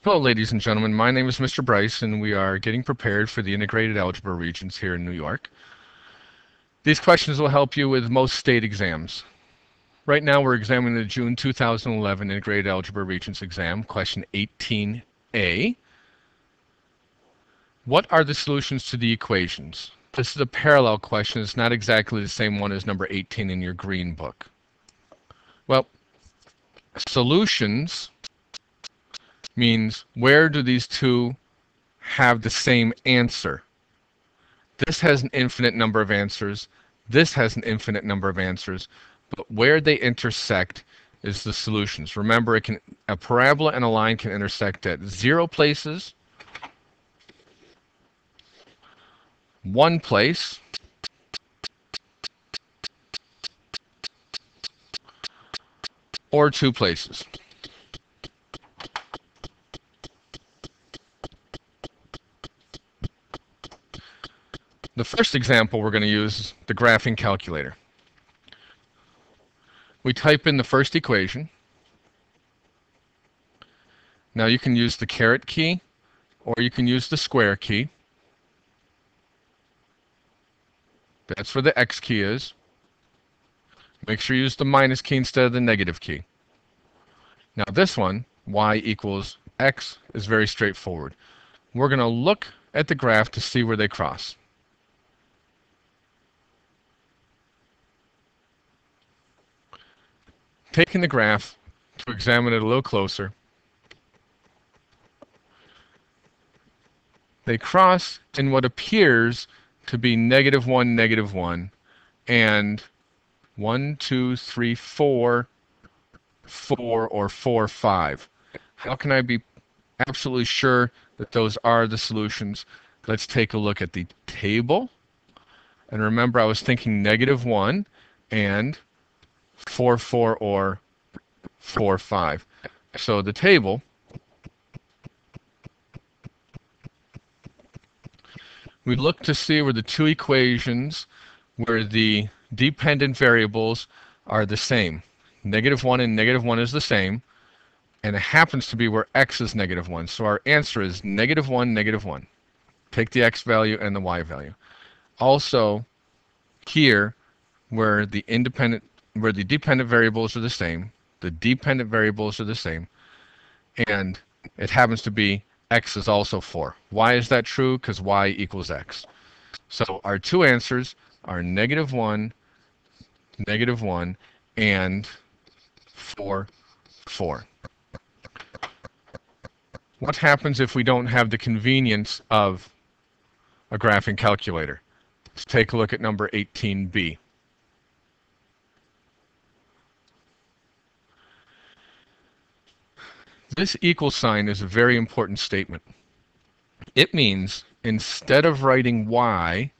Hello, ladies and gentlemen. My name is Mr. Bryce, and we are getting prepared for the integrated algebra regents here in New York. These questions will help you with most state exams. Right now, we're examining the June 2011 integrated algebra regents exam, question 18A. What are the solutions to the equations? This is a parallel question. It's not exactly the same one as number 18 in your green book. Well, solutions means where do these two have the same answer? This has an infinite number of answers. This has an infinite number of answers. But where they intersect is the solutions. Remember, a parabola and a line can intersect at 0 places, 1 place, or 2 places. The first example we're going to use is the graphing calculator. We type in the first equation. Now you can use the caret key or you can use the square key. That's where the X key is. Make sure you use the minus key instead of the negative key. Now this one, y equals x, is very straightforward. We're going to look at the graph to see where they cross. Taking the graph to examine it a little closer, they cross in what appears to be -1, -1, and 1, 2, 3, 4, 4, or 4, 5. How can I be absolutely sure that those are the solutions? Let's take a look at the table. And remember, I was thinking -1 and 4, 4, or 4, 5. So the table, we look to see where the two equations where the dependent variables are the same. -1 and -1 is the same, and it happens to be where x is -1. So our answer is -1, -1. Take the x value and the y value. Also, here, where the dependent variables are the same, the dependent variables are the same, and it happens to be x is also 4. Why is that true? Because y equals x. So our two answers are -1, -1, and 4, 4. What happens if we don't have the convenience of a graphing calculator? Let's take a look at number 18b. This equal sign is a very important statement. It means instead of writing y,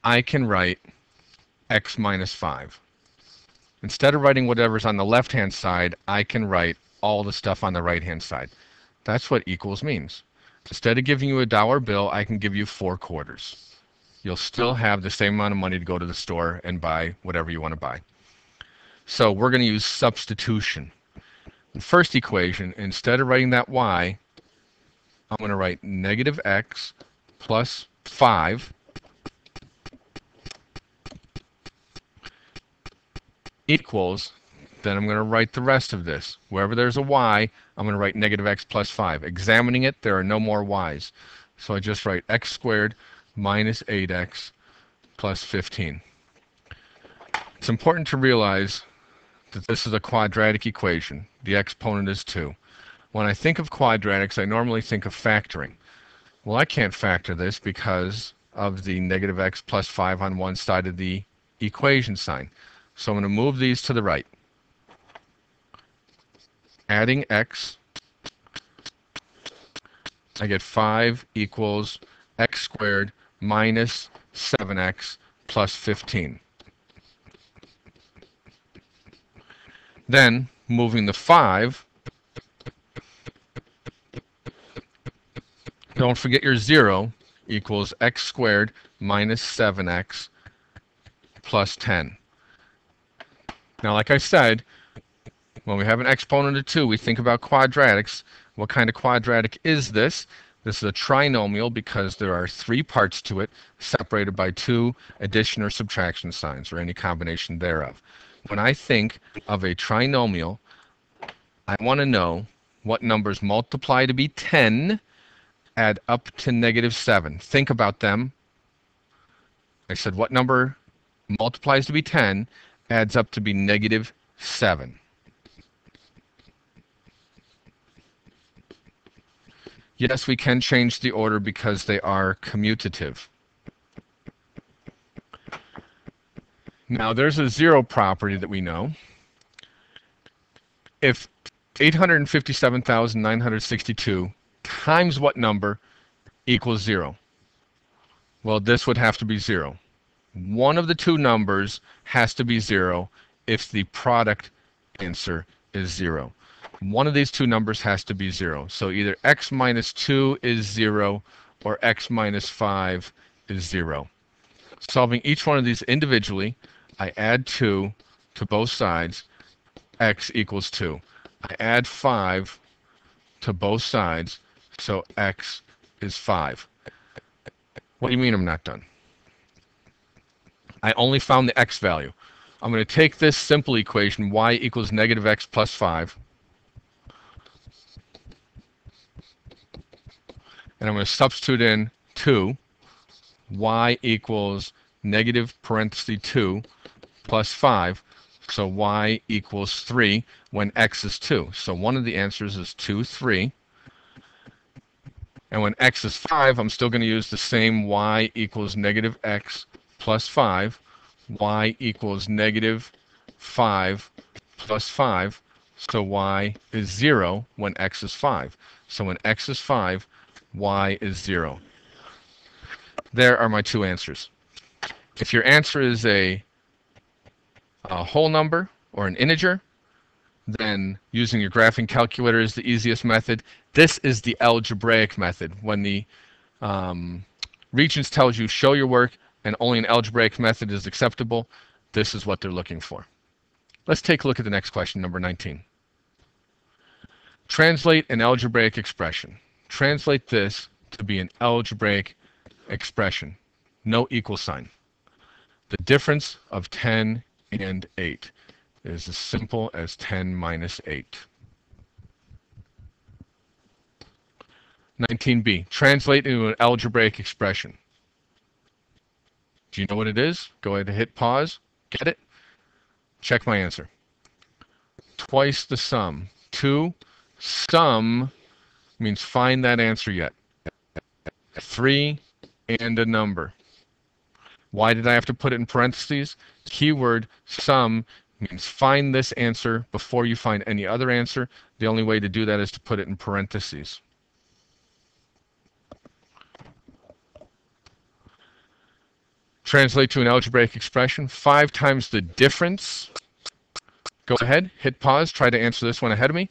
I can write x minus 5. Instead of writing whatever's on the left-hand side, I can write all the stuff on the right-hand side. That's what equals means. Instead of giving you a dollar bill, I can give you 4 quarters. You'll still have the same amount of money to go to the store and buy whatever you want to buy. So we're going to use substitution. The first equation, instead of writing that y, I'm going to write -x plus 5 equals, then I'm going to write the rest of this. Wherever there's a y, I'm going to write -x plus 5. Examining it, there are no more y's. So I just write x squared minus 8x plus 15. It's important to realize that this is a quadratic equation. The exponent is 2. When I think of quadratics, I normally think of factoring. Well, I can't factor this because of the -x plus 5 on one side of the equation sign. So I'm going to move these to the right. Adding x, I get 5 equals x squared minus 7x plus 15. Then, moving the 5, don't forget your 0, equals x squared minus 7x plus 10. Now, like I said, when we have an exponent of 2, we think about quadratics. What kind of quadratic is this? This is a trinomial because there are 3 parts to it, separated by 2 addition or subtraction signs, or any combination thereof. When I think of a trinomial, I want to know what numbers multiply to be 10, add up to -7. Think about them. I said what number multiplies to be 10, adds up to be -7. Yes, we can change the order because they are commutative. Now, there's a zero property that we know. If 857,962 times what number equals 0? Well, this would have to be 0. One of the two numbers has to be 0 if the product answer is 0. One of these two numbers has to be 0. So either x minus 2 is 0 or x minus 5 is 0. Solving each one of these individually, I add 2 to both sides, x equals 2. I add 5 to both sides, so x is 5. What do you mean I'm not done? I only found the x value. I'm going to take this simple equation, y equals -x plus 5, and I'm going to substitute in 2, y equals -(2) plus 5, so y equals 3 when x is 2. So one of the answers is 2, 3. And when x is 5, I'm still going to use the same y equals -x plus 5. Y equals -5 plus 5. So y is 0 when x is 5. So when x is 5, y is 0. There are my two answers. If your answer is a whole number or an integer, then using your graphing calculator is the easiest method. This is the algebraic method. When the Regents tells you show your work and only an algebraic method is acceptable, this is what they're looking for. Let's take a look at the next question, number 19. Translate an algebraic expression. Translate this to be an algebraic expression. No equal sign. The difference of 10 and 8 is as simple as 10 minus 8. 19b, translate into an algebraic expression. Do you know what it is? Go ahead and hit pause. Get it? Check my answer. Twice the sum. 2, sum means find that answer yet. 3 and a number. Why did I have to put it in parentheses? Keyword sum means find this answer before you find any other answer. The only way to do that is to put it in parentheses. Translate to an algebraic expression. 5 times the difference. Go ahead, hit pause, try to answer this one ahead of me.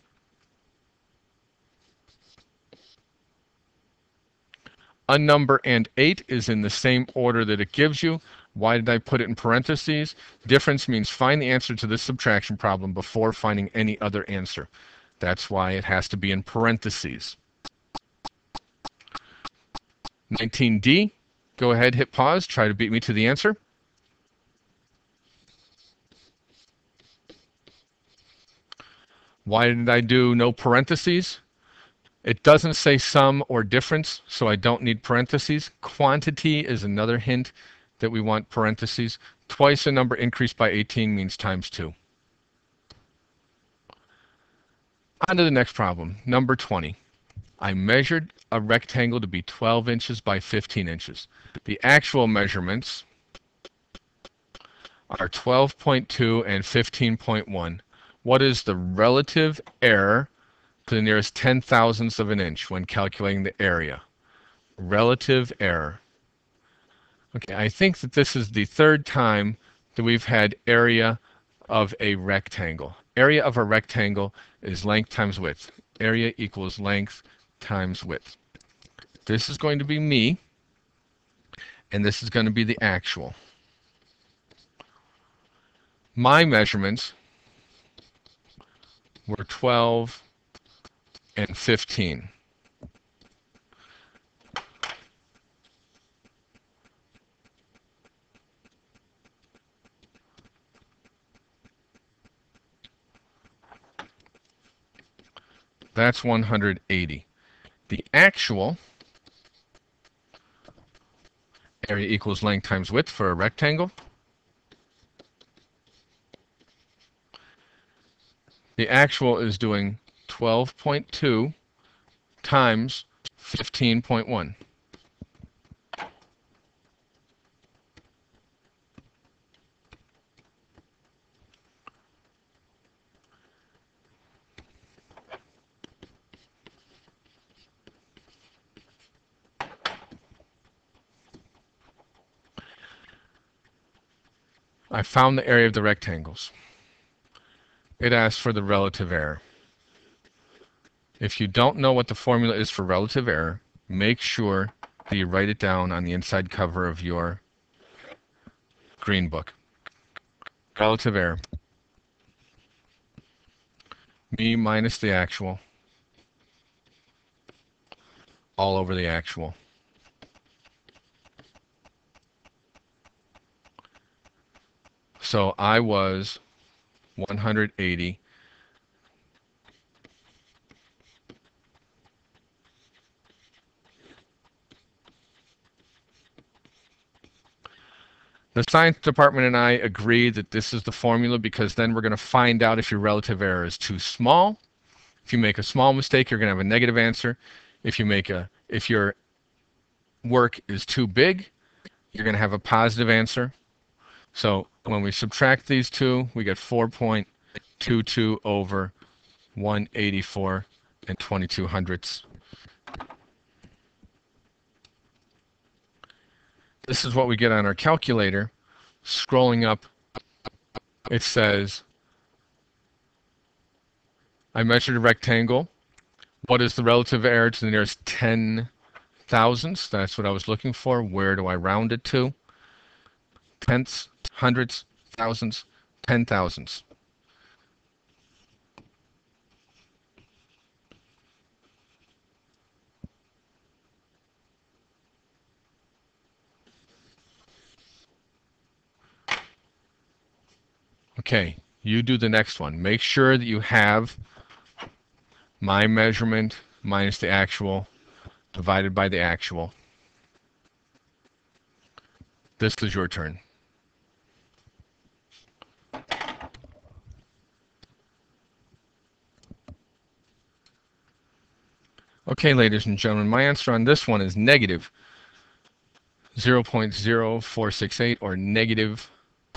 A number and 8 is in the same order that it gives you. Why did I put it in parentheses? Difference means find the answer to this subtraction problem before finding any other answer. That's why it has to be in parentheses. 19d, go ahead, hit pause, try to beat me to the answer. Why did I do no parentheses? It doesn't say sum or difference, so I don't need parentheses. Quantity is another hint that we want parentheses. Twice a number increased by 18 means times 2. On to the next problem, number 20. I measured a rectangle to be 12 inches by 15 inches. The actual measurements are 12.2 and 15.1. What is the relative error to the nearest 10,000ths of an inch when calculating the area? Relative error. Okay, I think that this is the third time that we've had area of a rectangle. Area of a rectangle is length times width. Area equals length times width. This is going to be me, and this is going to be the actual. My measurements were 12 and 15. That's 180. The actual area equals length times width for a rectangle. The actual is doing 12.2 times 15.1. I found the area of the rectangles. It asks for the relative error. If you don't know what the formula is for relative error, make sure that you write it down on the inside cover of your green book. Relative error. Me minus the actual all over the actual. So I was 180. The science department and I agreed that this is the formula because then we're going to find out if your relative error is too small. If you make a small mistake, you're going to have a negative answer. If your work is too big, you're going to have a positive answer. So when we subtract these two, we get 4.22 over 184 and 22 hundredths. This is what we get on our calculator. Scrolling up, it says, I measured a rectangle. What is the relative error to the nearest 10 thousandths? That's what I was looking for. Where do I round it to? Tenths, hundredths, thousandths, 10 thousandths. Okay, you do the next one. Make sure that you have my measurement minus the actual divided by the actual. This is your turn. Okay, ladies and gentlemen, my answer on this one is negative 0.0468 or negative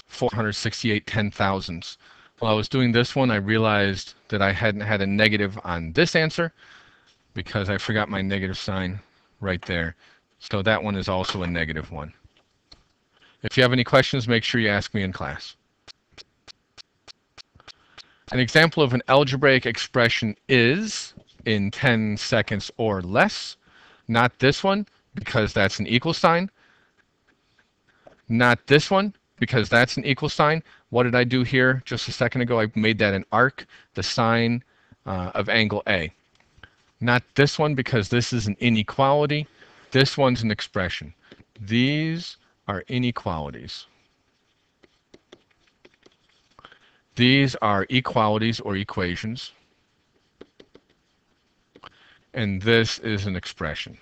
468 10,000ths. While I was doing this one, I realized that I hadn't had a negative on this answer because I forgot my negative sign right there. So that one is also a negative one. If you have any questions, make sure you ask me in class. An example of an algebraic expression is in 10 seconds or less. Not this one, because that's an equal sign. Not this one, because that's an equal sign. What did I do here just a second ago? I made that an arc, the sine of angle A. Not this one, because this is an inequality. This one's an expression. These are inequalities. These are equalities or equations. And this is an expression.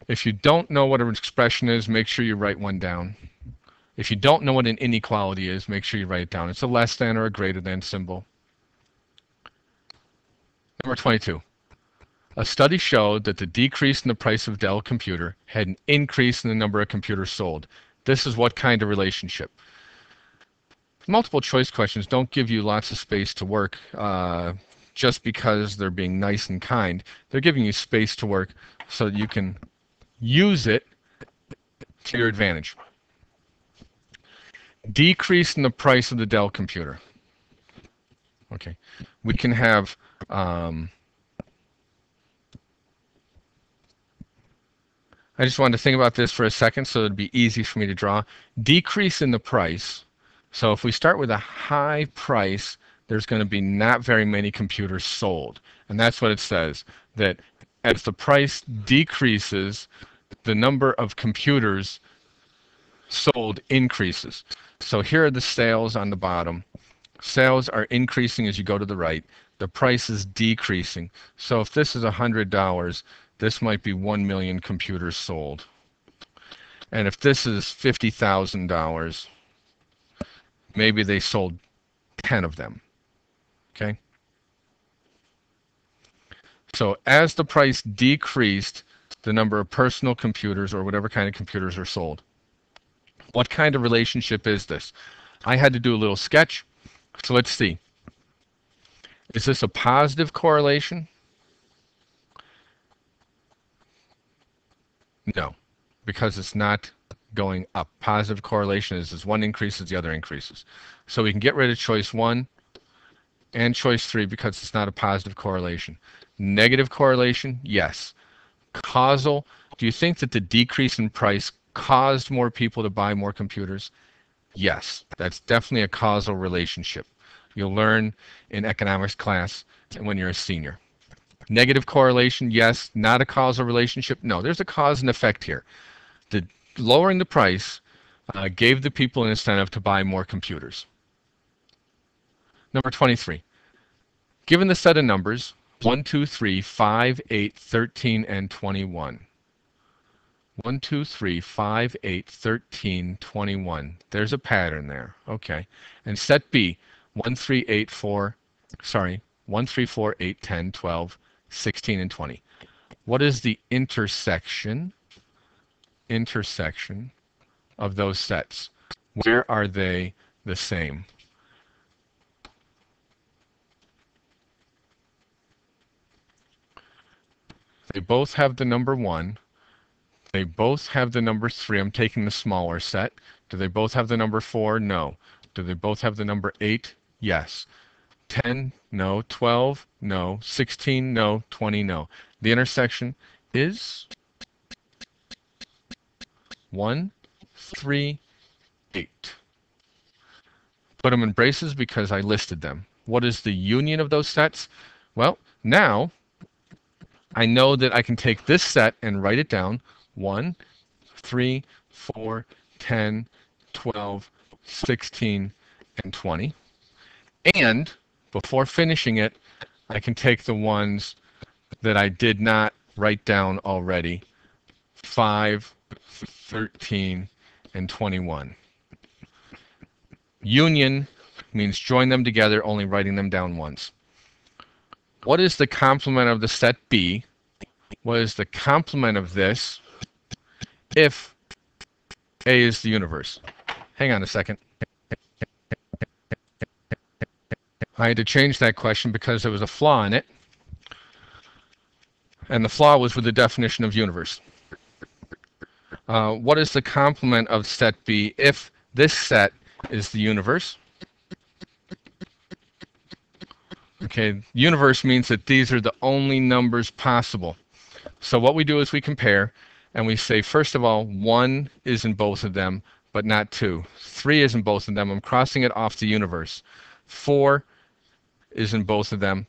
If you don't know what an expression is, make sure you write one down. If you don't know what an inequality is, make sure you write it down. It's a less than or a greater than symbol. Number 22. A study showed that the decrease in the price of Dell computer had an increase in the number of computers sold. This is what kind of relationship? Multiple choice questions don't give you lots of space to work just because they're being nice and kind. They're giving you space to work so that you can use it to your advantage. Decrease in the price of the Dell computer. Okay, we can have I just wanted to think about this for a second so it'd be easy for me to draw. Decrease in the price. So if we start with a high price, there's going to be not very many computers sold. And that's what it says, that as the price decreases, the number of computers sold increases. So here are the sales on the bottom. Sales are increasing as you go to the right. The price is decreasing. So if this is $100, this might be 1 million computers sold. And if this is $50,000, maybe they sold 10 of them. Okay? So as the price decreased, the number of personal computers or whatever kind of computers are sold. What kind of relationship is this? I had to do a little sketch. So let's see. Is this a positive correlation? No, because it's not going up. Positive correlation is as one increases, the other increases. So we can get rid of choice 1 and choice 3 because it's not a positive correlation. Negative correlation, yes. Causal, do you think that the decrease in price caused more people to buy more computers? Yes, that's definitely a causal relationship. You'll learn in economics class when you're a senior. Negative correlation, yes. Not a causal relationship. No, there's a cause and effect here. The lowering the price gave the people an incentive to buy more computers. Number 23. Given the set of numbers 1, 2, 3, 5, 8, 13, and 21. 1, 2, 3, 5, 8, 13, 21. There's a pattern there. Okay. And set B, 1, 3, 8, 4, 8, 10, 12, 16, and 20. What is the intersection of those sets? Where are they the same? They both have the number 1. They both have the number 3. I'm taking the smaller set. Do they both have the number 4? No. Do they both have the number 8? Yes. 10? No. 12? No. 16? No. 20? No. The intersection is 1, 3, 8. Put them in braces because I listed them. What is the union of those sets? Well, now I know that I can take this set and write it down. 1, 3, 4, 10, 12, 16, and 20. And before finishing it, I can take the ones that I did not write down already. 5, 13, and 21. Union means join them together, only writing them down once. What is the complement of the set B? What is the complement of this if A is the universe? Hang on a second. I had to change that question because there was a flaw in it. And the flaw was with the definition of universe. What is the complement of set B if this set is the universe? Okay, universe means that these are the only numbers possible. So what we do is we compare, and we say, first of all, 1 is in both of them, but not 2. 3 is in both of them. I'm crossing it off the universe. 4 is in both of them.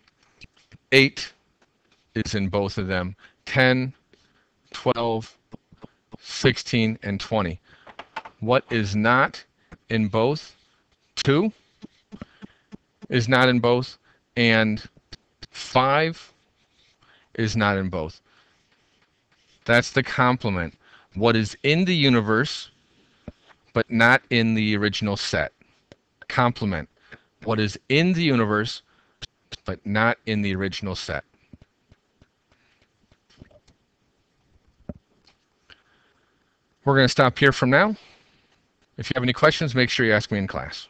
8 is in both of them. 10, 12, 16, and 20. What is not in both? 2 is not in both, and 5 is not in both. That's the complement. What is in the universe, but not in the original set. Complement. What is in the universe, but not in the original set. We're going to stop here from now. If you have any questions, make sure you ask me in class.